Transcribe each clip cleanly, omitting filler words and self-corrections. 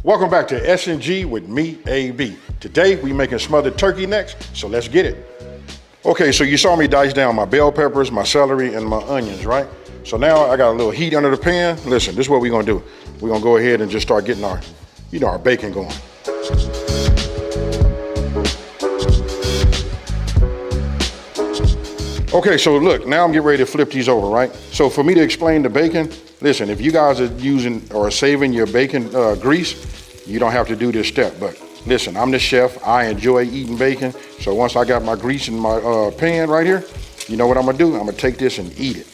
Welcome back to S&G with me, AB. Today we making smothered turkey necks, so let's get it. Okay, so you saw me dice down my bell peppers, my celery, and my onions, right? So now I got a little heat under the pan. Listen, this is what we're gonna do. We're gonna go ahead and just start getting our, our bacon going. Okay, so look, now I'm getting ready to flip these over, right? So for me to explain the bacon, listen, if you guys are using or saving your bacon grease, you don't have to do this step. But listen, I'm the chef. I enjoy eating bacon. So once I got my grease in my pan right here, you know what I'm gonna do? I'm gonna take this and eat it.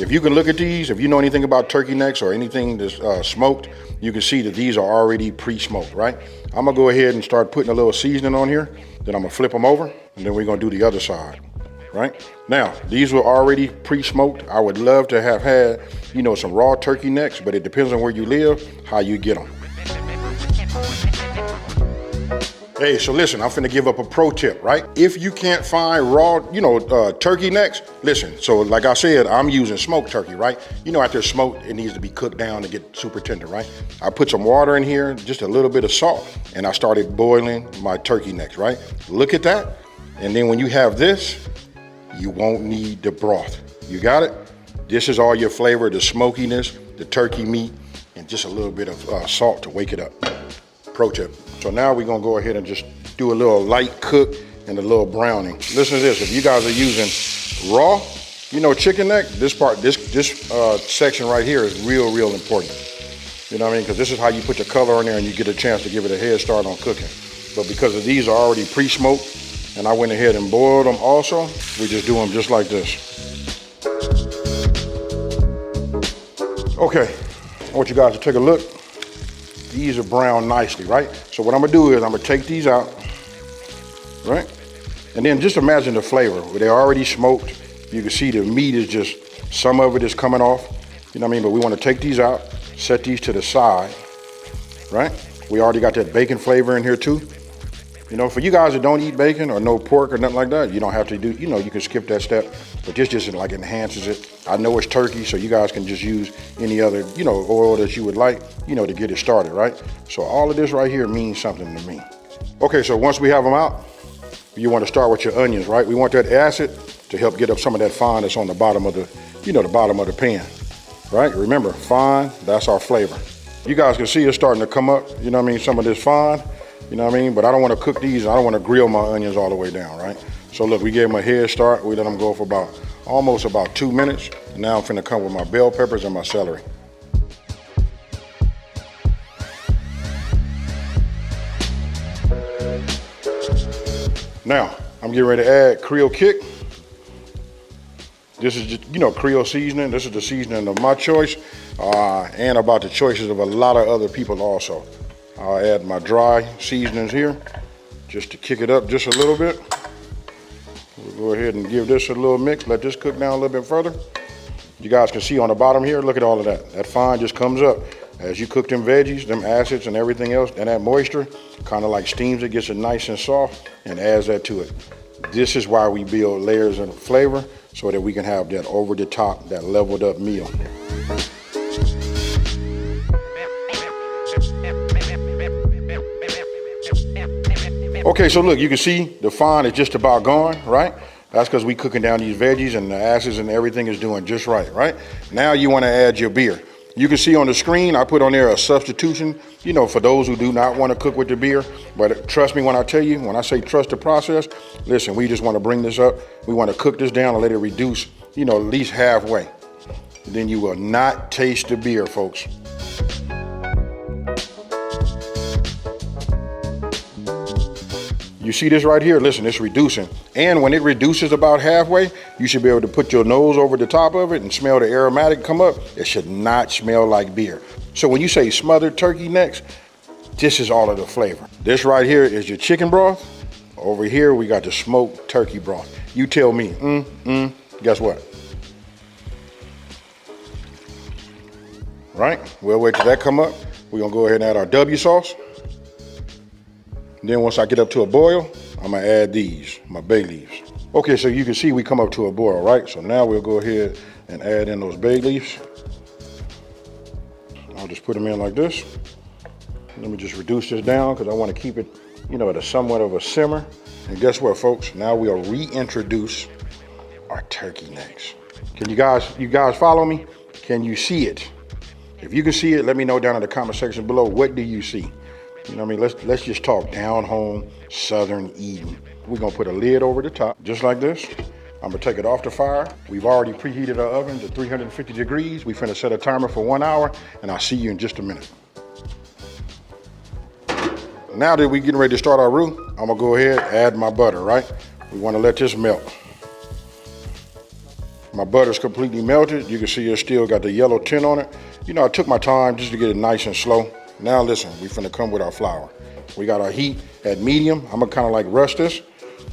If you can look at these, if you know anything about turkey necks or anything that's smoked, you can see that these are already pre-smoked, right? I'm gonna go ahead and start putting a little seasoning on here, then I'm gonna flip them over, and then we're gonna do the other side, right? Now, these were already pre-smoked. I would love to have had, some raw turkey necks, but it depends on where you live, how you get them. Hey, so listen, I'm finna give up a pro tip, right? If you can't find raw, turkey necks, listen, so like I said, I'm using smoked turkey, right? After it's smoked, it needs to be cooked down to get super tender, right? I put some water in here, just a little bit of salt, and I started boiling my turkey necks, right? Look at that. And then when you have this, you won't need the broth. You got it? This is all your flavor, the smokiness, the turkey meat, and just a little bit of salt to wake it up. Pro tip. So now we're gonna go ahead and just do a little light cook and a little browning. Listen to this, if you guys are using raw, chicken neck, this section right here is real important. You know what I mean? Because this is how you put your color on there and you get a chance to give it a head start on cooking. But because of these are already pre-smoked and I went ahead and boiled them also, we just do them just like this. Okay, I want you guys to take a look. These are browned nicely, right? So what I'm gonna do is I'm gonna take these out, right? And then just imagine the flavor. They're already smoked. You can see the meat is just, some of it is coming off, you know what I mean? But we wanna take these out, set these to the side, right? We already got that bacon flavor in here too. For you guys that don't eat bacon or no pork or nothing like that, you don't have to do, you can skip that step, but this just like enhances it. I know it's turkey, so you guys can just use any other, oil that you would like, to get it started, right? So all of this right here means something to me. Okay, so once we have them out, you want to start with your onions, right? We want that acid to help get up some of that fine that's on the bottom of the, the bottom of the pan, right? Remember, fine, that's our flavor. You guys can see it starting to come up, some of this fine. But I don't want to cook these. I don't want to grill my onions all the way down, right? So look, we gave them a head start. We let them go for almost about 2 minutes. And now I'm finna come with my bell peppers and my celery. Now, I'm getting ready to add Creole Kick. This is just, Creole seasoning. This is the seasoning of my choice and about the choices of a lot of other people also. I'll add my dry seasonings here just to kick it up just a little bit. We'll go ahead and give this a little mix, let this cook down a little bit further. You guys can see on the bottom here, look at all of that. That fine just comes up. As you cook them veggies, them acids and everything else, and that moisture kind of like steams it, gets it nice and soft and adds that to it. This is why we build layers of flavor so that we can have that over the top, that leveled up meal. Okay, so look, you can see the fine is just about gone, right? That's because we cooking down these veggies and the acids and everything is doing just right? Now you want to add your beer. You can see on the screen, I put on there a substitution, for those who do not want to cook with the beer. But trust me when I tell you, when I say trust the process, listen, we just want to bring this up. We want to cook this down and let it reduce, at least halfway. Then you will not taste the beer, folks. You see this right here? Listen, it's reducing. And when it reduces about halfway, you should be able to put your nose over the top of it and smell the aromatic come up. It should not smell like beer. So when you say smothered turkey necks, this is all of the flavor. This right here is your chicken broth. Over here, we got the smoked turkey broth. You tell me, guess what? Right? We'll wait till that come up. We're gonna go ahead and add our W sauce. Then once I get up to a boil, I'm gonna add these, my bay leaves. Okay, so you can see we come up to a boil, right? So now we'll go ahead and add in those bay leaves. I'll just put them in like this. Let me just reduce this down because I want to keep it, you know, at a somewhat of a simmer. And guess what, folks? Now we'll reintroduce our turkey necks. Can you guys follow me? Can you see it? If you can see it, let me know down in the comment section below. What do you see? You know what I mean? Let's just talk down home Southern eating. We're gonna put a lid over the top, just like this. I'm gonna take it off the fire. We've already preheated our oven to 350 degrees. We finna set a timer for 1 hour, and I'll see you in just a minute. Now that we're getting ready to start our roux, I'm gonna go ahead and add my butter, right? We wanna let this melt. My butter's completely melted. You can see it's still got the yellow tint on it. You know, I took my time just to get it nice and slow. Now listen, we finna come with our flour. We got our heat at medium. I'm gonna kind of like rush this.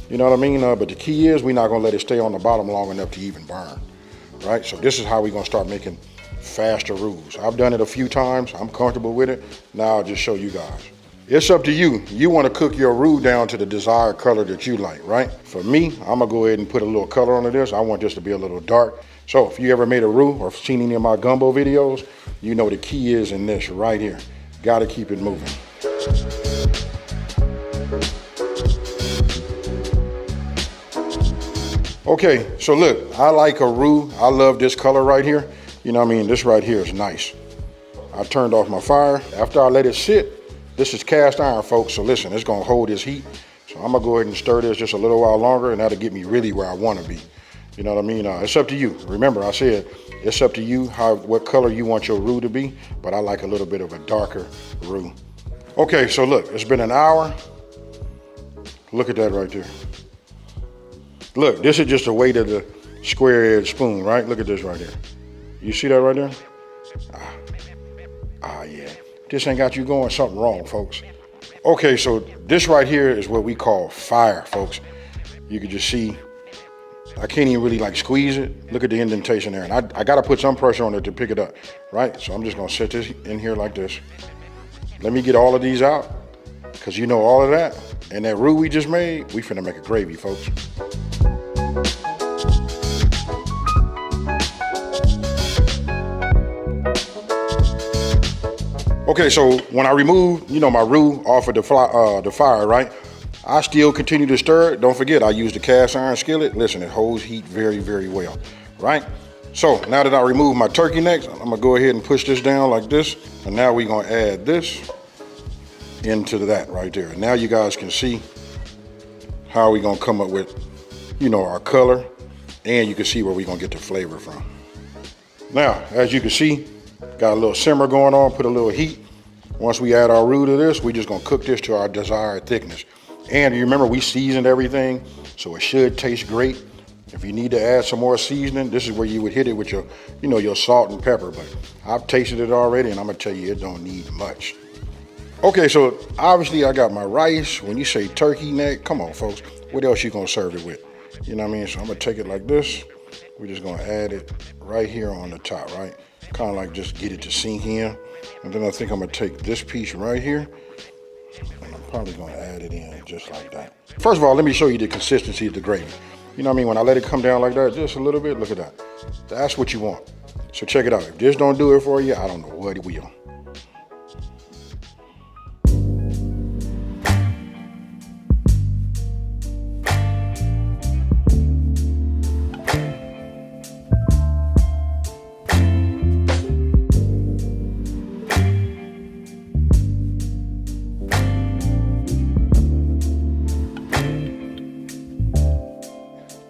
You know what I mean? But the key is we're not gonna let it stay on the bottom long enough to even burn, right? So this is how we're gonna start making faster roux. I've done it a few times. I'm comfortable with it. Now I'll just show you guys. It's up to you. You wanna cook your roux down to the desired color that you like, right? For me, I'm gonna go ahead and put a little color onto this. I want this to be a little dark. So if you ever made a roux or seen any of my gumbo videos, you know the key is in this right here. Gotta keep it moving. Okay, so look, I like a roux. I love this color right here. You know what I mean? This right here is nice. I turned off my fire. After I let it sit, this is cast iron, folks. So listen, it's gonna hold this heat. So I'm gonna go ahead and stir this just a little while longer, and that'll get me really where I wanna be. You know what I mean? It's up to you. Remember, I said, it's up to you what color you want your roux to be, but I like a little bit of a darker roux. Okay, so look, it's been an hour. Look at that right there. Look, this is just the weight of the square edge spoon, right? Look at this right there. You see that right there? Yeah. This ain't got you going something wrong, folks. Okay, so this right here is what we call fire, folks. You can just see, I can't even really like squeeze it. Look at the indentation there. And I gotta put some pressure on it to pick it up, right? So I'm just gonna set this in here like this. Let me get all of these out, because you know all of that. And that roux we just made, we finna make a gravy, folks. Okay, so when I remove, you know, my roux off of the fire, right? I still continue to stir it. Don't forget, I use the cast iron skillet. Listen, it holds heat very, very well, right? So now that I remove my turkey necks, I'm gonna go ahead and push this down like this. And now we're gonna add this into that right there. And now you guys can see how we're gonna come up with, you know, our color, and you can see where we're gonna get the flavor from. Now, as you can see, got a little simmer going on, put a little heat. Once we add our roux to this, we're just gonna cook this to our desired thickness. And you remember, we seasoned everything, so it should taste great. If you need to add some more seasoning, this is where you would hit it with your, you know, your salt and pepper. But I've tasted it already, and I'm gonna tell you, it don't need much. Okay, so obviously I got my rice. When you say turkey neck, come on, folks. What else you gonna serve it with? You know what I mean? So I'm gonna take it like this. We're just gonna add it right here on the top, right? Kind of like just get it to sink in. And then I think I'm gonna take this piece right here, and I'm probably gonna add it in just like that. First of all, let me show you the consistency of the gravy. You know what I mean? When I let it come down like that, just a little bit, look at that. That's what you want. So check it out. If this don't do it for you, I don't know what will.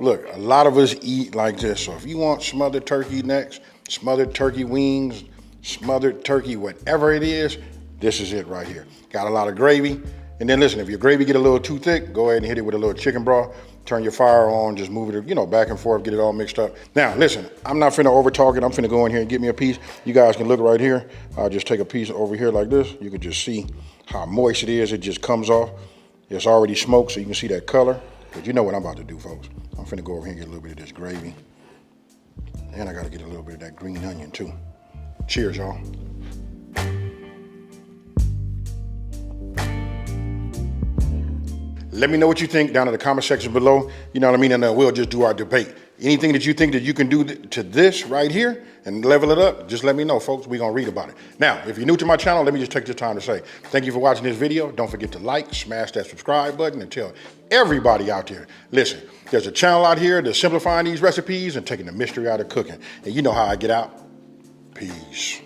Look, a lot of us eat like this. So if you want smothered turkey necks, smothered turkey wings, smothered turkey, whatever it is, this is it right here. Got a lot of gravy. And then listen, if your gravy get a little too thick, go ahead and hit it with a little chicken broth. Turn your fire on, just move it, you know, back and forth, get it all mixed up. Now, listen, I'm not finna over talk it. I'm finna go in here and get me a piece. You guys can look right here. I'll just take a piece over here like this. You can just see how moist it is. It just comes off. It's already smoked, so you can see that color. But you know what I'm about to do, folks. I'm finna go over here and get a little bit of this gravy. And I gotta get a little bit of that green onion too. Cheers, y'all. Let me know what you think down in the comment section below. You know what I mean? And then we'll just do our debate. Anything that you think that you can do to this right here and level it up, just let me know, folks. We're gonna read about it. Now, if you're new to my channel, let me just take this time to say, thank you for watching this video. Don't forget to like, smash that subscribe button, and tell everybody out there, listen, there's a channel out here that's simplifying these recipes and taking the mystery out of cooking. And you know how I get out. Peace.